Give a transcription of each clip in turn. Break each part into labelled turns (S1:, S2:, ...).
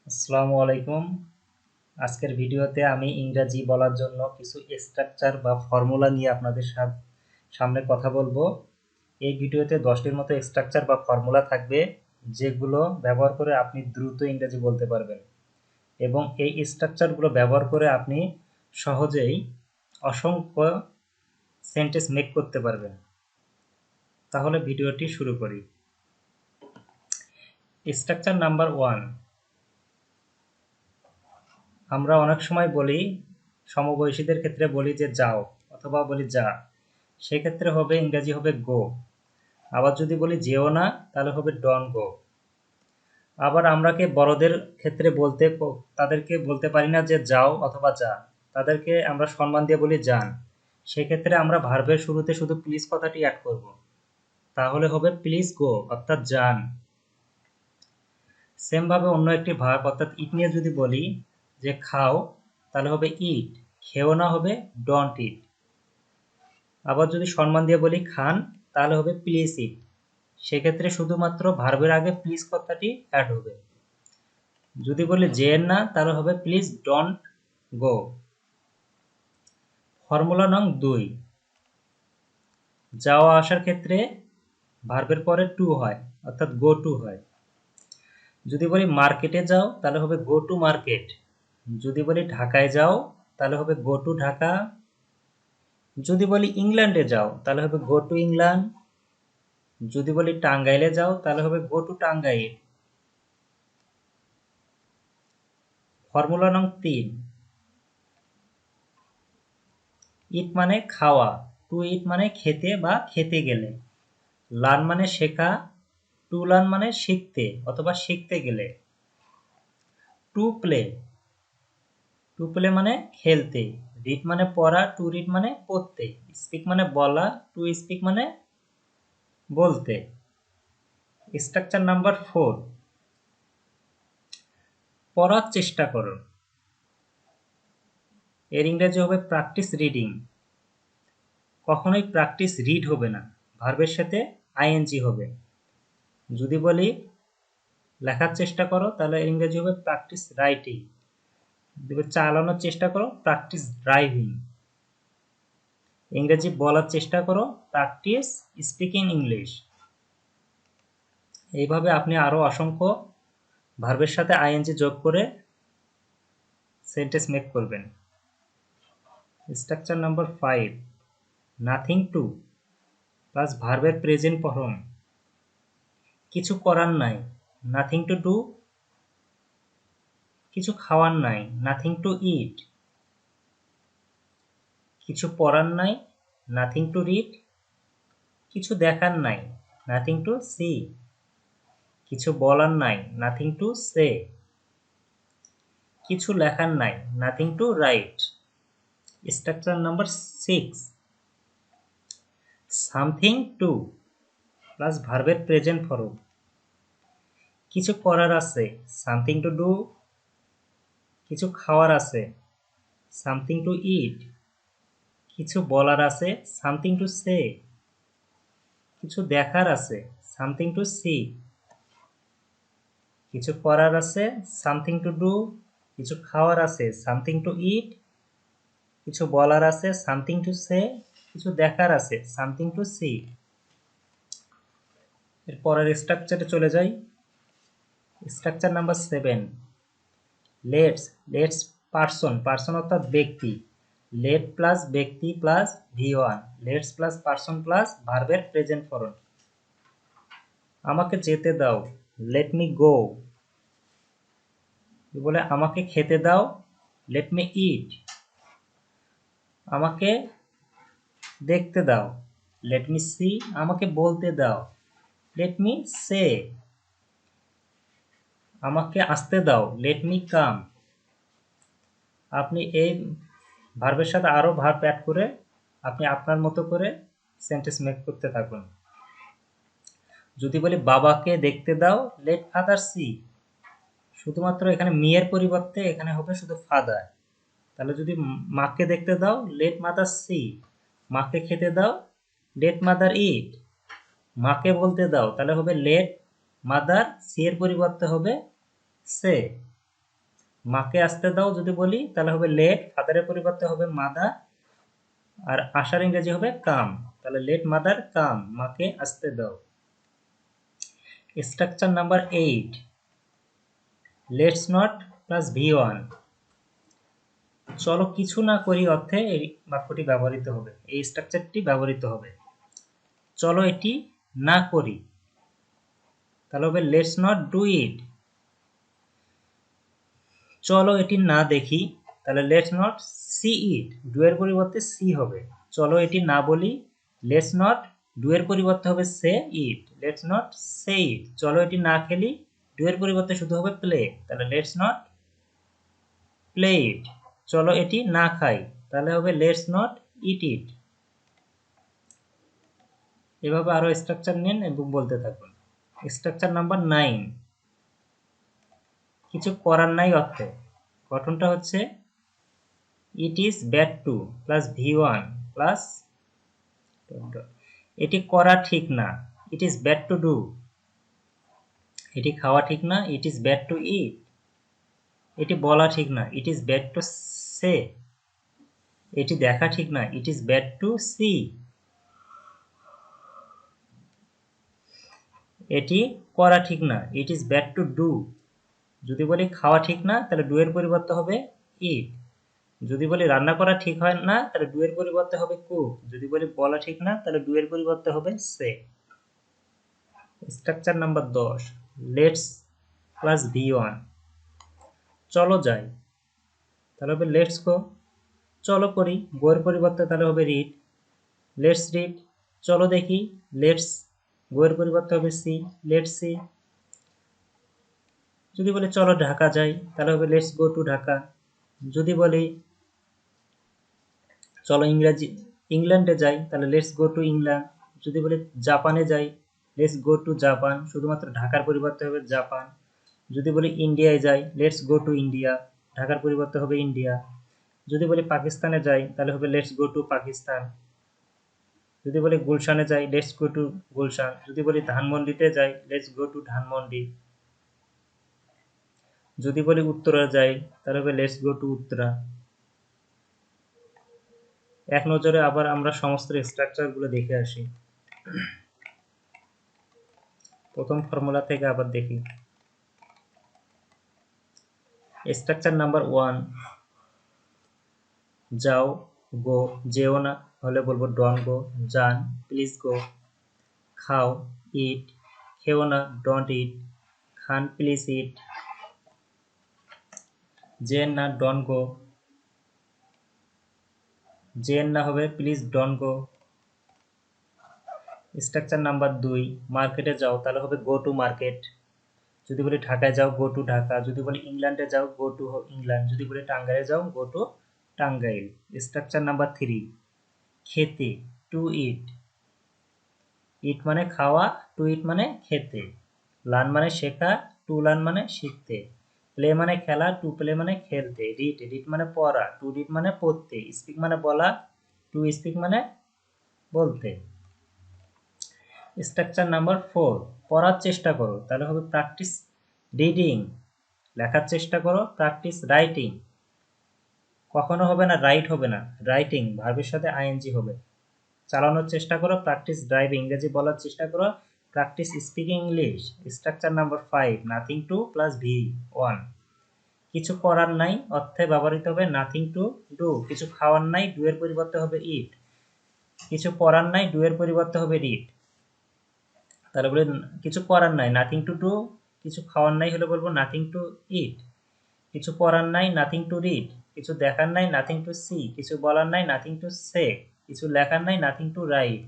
S1: আসসালামু আলাইকুম। আজকের ভিডিওতে আমি ইংরাজি বলার জন্য কিছু স্ট্রাকচার বা ফর্মুলা নিয়ে আপনাদের সামনে কথা বলবো। এই ভিডিওতে 10টির মতো স্ট্রাকচার বা ফর্মুলা থাকবে, যেগুলো ব্যবহার করে আপনি দ্রুত ইংরেজি বলতে পারবেন এবং এই স্ট্রাকচারগুলো ব্যবহার করে আপনি সহজেই অসংখ্য সেন্টেন্স মেক করতে পারবেন। তাহলে ভিডিওটি শুরু করি। স্ট্রাকচার নাম্বার 1, আমরা অনেক সময় বলি, সমবয়সীদের ক্ষেত্রে বলি যে যাও অথবা বলি যা, সেক্ষেত্রে হবে ইংরাজি হবে গো। আবার যদি বলি যেও না, তাহলে হবে ডন গো। আবার আমরাকে বড়দের ক্ষেত্রে তাদেরকে বলতে পারি না যে যাও অথবা যা, তাদেরকে আমরা সম্মান দিয়ে বলি যান। সেক্ষেত্রে আমরা ভার্বের শুরুতে শুধু প্লিজ কথাটি অ্যাড করব, তাহলে হবে প্লিজ গো অর্থাৎ যান। সেমভাবে অন্য একটি ভার্ব অর্থাৎ ইট নিয়ে যদি বলি যে খাও, তাহলে হবে ইট, খেও না হবে ডন্ট ইট। আবার যদি সম্মান দিয়ে বলি খান, তাহলে হবে প্লিজ ইট। সেক্ষেত্রে শুধুমাত্র ভার্বের আগে প্লিজ কথাটি অ্যাড হবে। যদি বলি যেন না, তাহলে হবে প্লিজ ডোন্ট গো। ফর্মুলা নং 2, যাওয়া আসার ক্ষেত্রে ভার্বের পরে টু হয় অর্থাৎ গো টু হয়। যদি বলি মার্কেটে যাও, তাহলে হবে গো টু মার্কেট। যদি বলি ঢাকায় যাও, তাহলে হবে গো টু ঢাকা। যদি বলি ইংল্যান্ডে যাও, তাহলে হবে গো টু ইংল্যান্ড। যদি বলি টাঙ্গাইলে যাও, তাহলে হবে গো টু টাঙ্গাইল। ফর্মুলা নং 3, ইট মানে খাওয়া, টু ইট মানে খেতে বা খেতে গেলে, লার্ন মানে শেখা, টু লার্ন মানে শিখতে অথবা শিখতে গেলে। টু প্লে, টু প্লে মানে খেলতে। রিড মানে পড়া, টু রিড মানে পড়তে। স্পিক মানে বলা, টু স্পিক মানে বলতে। স্ট্রাকচার নাম্বার 4, পড়ার চেষ্টা করো। এর ইংরেজি হবে প্র্যাকটিস রিডিং। কখনোই প্র্যাকটিস রিড হবে না, ভার্বের সাথে আইএনজি হবে। যদি বলি লেখার চেষ্টা করো, তাহলে ইংরেজি হবে প্র্যাকটিস রাইটিং। যদি চালানোর চেষ্টা করো, প্র্যাকটিস ড্রাইভিং। ইংরেজি বলার চেষ্টা করো, প্র্যাকটিস স্পিকিং ইংলিশ। এইভাবে আপনি আরও অসংখ্য ভার্বের সাথে আইএনজি যোগ করে সেন্টেন্স মেক করবেন। Structure number 5, nothing to plus ভার্বের প্রেজেন্ট ফর্ম। কিছু করার নাই, নাথিং টু ডু। কিছু খাওয়ার নাই, নাথিং টু ইট। কিছু পড়ার নাই, নাথিং টু রিড। কিছু দেখার নাই, নাথিং টু সি। কিছু বলার নাই, নাথিং টু সে। কিছু লেখার নাই, nothing to right. Structure number 6, something to plus ভার্বের প্রেজেন্ট ফর্ম। কিছু করার আছে, সামথিং টু ডু। কিছু খাওয়ার আছে, সামথিং টু ইট। কিছু বলার আছে, সামথিং টু সে। কিছু দেখার আছে, সামথিং টু সি। কিছু করার আছে, সামথিং টু ডু। কিছু খাওয়ার আছে, সামথিং টু ইট। কিছু বলার আছে, সামথিং টু সে। কিছু দেখার আছে, সামথিং টু সি। এর পরের স্ট্রাকচারে চলে যাই। Structure number 7, let's. Let's person, person অর্থাৎ ব্যক্তি। লেট প্লাস ব্যক্তি plus V1, let's plus person plus ভার্বের প্রেজেন্ট ফর্ম। আমাকে যেতে দাও, লেট মি গো। বলে আমাকে খেতে দাও, লেট মি ইট। আমাকে দেখতে দাও, লেট মি সি। আমাকে বলতে দাও, লেট মি সে। আমাকে আসতে দাও, লেট মি কাম। আপনি এই ভার্বের সাথে আরও ভার্ব অ্যাড করে আপনি আপনার মতো করে সেন্টেন্স মেক করতে থাকুন। যদি বলি বাবাকে দেখতে দাও, লেট ফাদার সি। শুধুমাত্র এখানে মি এর পরিবর্তে এখানে হবে শুধু ফাদার। তাহলে যদি মাকে দেখতে দাও, লেট মাদার সি। মাকে খেতে দাও, লেট মাদার ইট। মাকে বলতে দাও, তাহলে হবে লেট মাদার, সি এর পরিবর্তে হবে সে। মাকে আসতে দাও যদি বলি তাহলে হবে লেট, ফাদারের পরিবর্তে হবে মাদার, আর আসার ইংরেজি হবে কাম। তাহলে লেট মাদার কাম, মাকে আসতে দাও। Structure number 8, let's not plus V1। চলো কিছু না করি অর্থে এই বাক্যটি ব্যবহৃত হবে, এই স্ট্রাকচারটি ব্যবহৃত হবে। চলো এটি না করি, তাহলে হবে লেটস নট ডু ইট। চলো এটি না দেখি, তাহলে let's not see it, do এর পরিবর্তে সি হবে। চলো এটি না বলি, লেটস নট ডু এর পরিবর্তে হবে সে ইট, লেটস নট সে ইট। চলো এটি না খেলি, ডু এর পরিবর্তে শুধু হবে প্লে, তাহলে লেটস নট প্লে ইট। চলো এটি না খাই, তাহলে হবে লেটস নট ইট ইট। এভাবে আরো স্ট্রাকচার নিন এবং বলতে থাকুন। স্ট্রাকচার নাম্বার 9, কিছু করার নাই অর্থে। গঠনটা হচ্ছে it is bad to plus V1 plus, এটি করা ঠিক না, it is bad to do. এটি খাওয়া ঠিক না, it is bad to eat. এটি বলা ঠিক না, it is bad to say. এটি দেখা ঠিক না, it is bad to see. এটি করা ঠিক না, it is bad to do. যদি বলি খাওয়া ঠিক না, তাহলে ডু এর পরিবর্তে হবে ইট। যদি বলি রান্না করা ঠিক হয় না, তাহলে ডু এর পরিবর্তে হবে কুক। যদি বলি বলা ঠিক না, তাহলে ডু এর পরিবর্তে হবে সে। Structure number 10, let's plus V1। চলো যাই, তাহলে হবে লেটস গো। চলো করি, গো এর পরিবর্তে তাহলে হবে রিড, লেটস রিড। চলো দেখি, লেটস, গো এর পরিবর্তে হবে সি, লেটস সি। যদি বলি চলো ঢাকা যাই, তাহলে হবে লেটস গো টু ঢাকা। যদি বলি চলো ইংল্যান্ডে যাই, তাহলে লেটস গো টু ইংল্যান্ড। যদি বলি জাপানে যাই, লেটস গো টু জাপান, শুধুমাত্র ঢাকার পরিবর্তে হবে জাপান। যদি বলি ইন্ডিয়ায় যাই, লেটস গো টু ইন্ডিয়া, ঢাকার পরিবর্তে হবে ইন্ডিয়া। যদি বলি পাকিস্তানে যাই, তাহলে হবে লেটস গো টু পাকিস্তান। যদি বলি গুলশানে যাই, লেটস গো টু গুলশান। যদি বলি ধানমন্ডিতে যাই, লেটস গো টু ধানমন্ডি। যদি বলি উত্তরা যাই, তাহলে হবে লেটস গো টু উত্তরা। এক নজরে আবার আমরা সমস্ত স্ট্রাকচারগুলো দেখে আসি। প্রথম ফর্মুলা থেকে আবার দেখি। স্ট্রাকচার নাম্বার 1, যাও, গো, যেও না হলে বলবো ডোন্ট গো, যান, প্লিজ গো। খাও, ইট, খেও না, ডোন্ট ইট, খান, প্লিজ ইট। যেন না, ডোন্ট গো। যেন না হবে please don't go. Structure number 2, মার্কেটে যাও, তাহলে হবে গো টু মার্কেট। যদি বলি ঢাকায় যাও, গো টু ঢাকা। যদি বলি ইংল্যান্ডে যাও, গো টু ইংল্যান্ড। যদি বলি টাঙ্গাইলে যাও, go to Tangail. Structure number 3, খেতে, টু ইট। ইট মানে খাওয়া, টু ইট মানে খেতে। লার্ন মানে শেখা, টু লার্ন মানে শিখতে। প্লে মানে খেলা, টু প্লে মানে খেলতে। রিড, রিড মানে পড়া, টু রিড মানে পড়তে। স্পিক মানে বলা, টু স্পিক মানে বলতে। স্ট্রাকচার নাম্বার 4, পড়ার চেষ্টা করো, তাহলে হবে প্র্যাকটিস রিডিং। লেখার চেষ্টা করো, প্র্যাকটিস রাইটিং। কখনো হবে না রাইট হবে না, রাইটিং ভার্বের সাথে আইএনজি হবে। চালানোর চেষ্টা করো, প্র্যাকটিস ড্রাইভিং। ইংরেজি বলার চেষ্টা করো, practice speaking English. Structure number 5, nothing to plus V1। কিছু করার নাই অর্থে ব্যবহৃত হবে নাথিং টু ডু। কিছু খাওয়ার নাই, ডু এর পরিবর্তে হবে ইট। কিছু পড়ার নাই, ডু এর পরিবর্তে হবে রিড। তাহলে বলে কিছু করার নাই, নাথিং টু ডু। কিছু খাওয়ার নাই হলে বলবো নাথিং টু ইট। কিছু পড়ার নাই, নাথিং টু রিড। কিছু দেখার নাই, নাথিং টু সি। কিছু বলার নাই, নাথিং টু সে। কিছু লেখার নাই, নাথিং টু রাইট।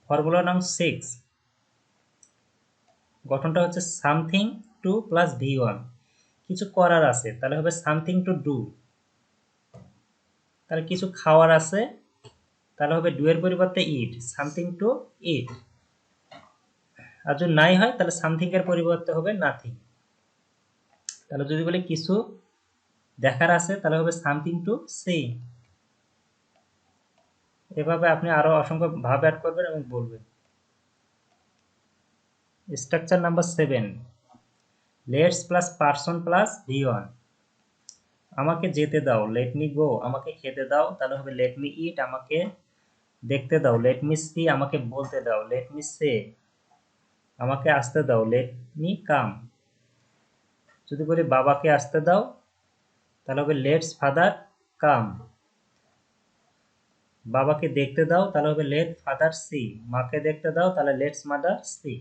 S1: ফর্মুলা নাম 6, গঠনটা হচ্ছে সামথিং টু প্লাস V1। কিছু করার আছে, তাহলে হবে সামথিং টু ডু। তাহলে কিছু খাওয়ার আছে, তাহলে হবে ডু এর পরিবর্তে ইট, সামথিং টু ইট। আর যদি নাই হয়, তাহলে সামথিং এর পরিবর্তে হবে নাথিং। তাহলে যদি বলি কিছু দেখার আছে, তাহলে হবে সামথিং টু সি। এভাবে আপনি আরো অসংখ্য ভাব অ্যাড করবেন এবং বলবেন। Structure number 7, let's plus person plus V one. আমাকে যেতে দাও, লেট মি গো। আমাকে খেতে দাও, তাহলে হবে লেট মি ইট। আমাকে দেখতে দাও, লেট মি সি। আমাকে বলতে দাও, লেট মি সে। আমাকে আসতে দাও, লেট মি কাম। যদি বলি বাবাকে আসতে দাও, তাহলে হবে লেটস ফাদার কাম। বাবাকে দেখতে দাও, তাহলে হবে লেট ফাদার সি। মাকে দেখতে দাও, তাহলে লেটস মাদার সি।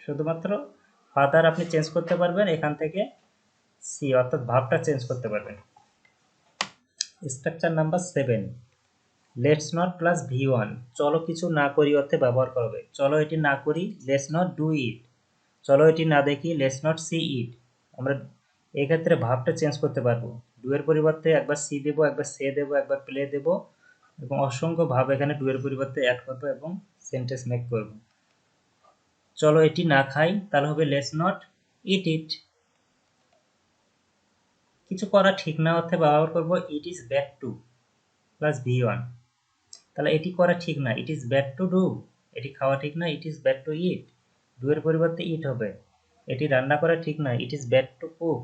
S1: শুধুমাত্র ফাদার আপনি চেঞ্জ করতে পারবেন, এখান থেকে সি অর্থাৎ ভাবটা চেঞ্জ করতে পারবেন। Structure number 7, let's not plus V one. চলো কিছু না করি অর্থে ব্যবহার করবে। চলো এটি না করি, লেটস নট ডু ইট। চলো এটি না দেখি, লেটস নট সি ইট। আমরা এক্ষেত্রে ভাবটা চেঞ্জ করতে পারবো। ডু এর পরিবর্তে একবার সি দেবো, একবার সে দেবো, একবার প্লে দেবো এবং অসংখ্য ভাব এখানে ডু এর পরিবর্তে অ্যাড করবো এবং সেন্টেন্স মেক করব। চলো এটি না খাই, তাহলে হবে লেটস নট ইট ইট। কিছু করা ঠিক না অর্থে ব্যবহার করব ইট is bad to plus V one. তাহলে এটি করা ঠিক না, it is bad to do. এটি খাওয়া ঠিক না, it is bad to it. Do এর পরিবর্তে ইট হবে। এটি রান্না করা ঠিক না, it is bad to cook.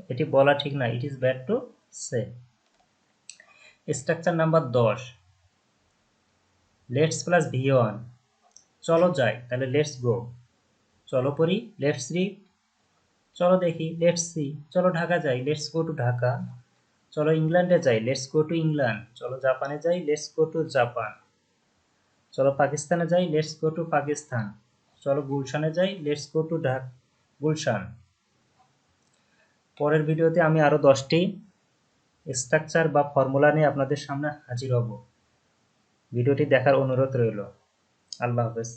S1: এটি বলা ঠিক না, it is bad to say. Structure number 10, let's plus V one. চলো যাই, তাহলে লেটস গো। চলো পড়ি, লেটস রিড। চলো দেখি, লেটস সি। চলো ঢাকা যাই, লেটস গো টু ঢাকা। চলো ইংল্যান্ডে যাই, লেটস গো টু ইংল্যান্ড। চলো জাপানে যাই, লেটস গো টু জাপান। চলো পাকিস্তানে যাই, লেটস গো টু পাকিস্তান। চলো গুলশানে যাই, লেটস গো টু গুলশান। পরের ভিডিওতে আমি আরও 10টি স্ট্রাকচার বা ফর্মুলা নিয়ে আপনাদের সামনে হাজির হব। ভিডিওটি দেখার অনুরোধ রইল। আল্লাহ হাফেজ।